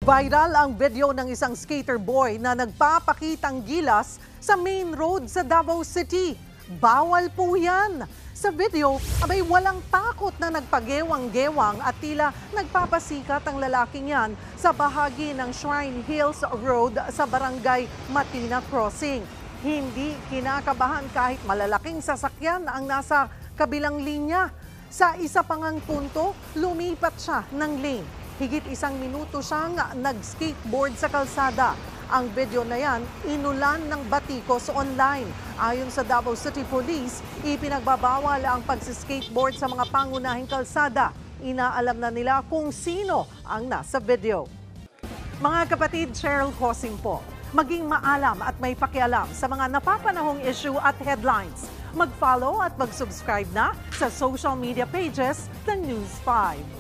Viral ang video ng isang skater boy na nagpapakitang gilas sa main road sa Davao City. Bawal po yan. Sa video, abay walang takot na nagpagewang-gewang at tila nagpapasikat ang lalaking yan sa bahagi ng Shrine Hills Road sa barangay Matina Crossing. Hindi kinakabahan kahit malalaking sasakyan ang nasa kabilang linya. Sa isa pangang punto, lumipat siya ng lane. Higit 1 minuto siyang nag-skateboard sa kalsada. Ang video na yan, inulan ng batikos online. Ayon sa Davao City Police, ipinagbabawal ang pagsiskateboard sa mga pangunahing kalsada. Inaalam na nila kung sino ang nasa video. Mga kapatid, Cheryl Cosing po. Maging maalam at may pakialam sa mga napapanahong issue at headlines. Mag-follow at mag-subscribe na sa social media pages ng News 5.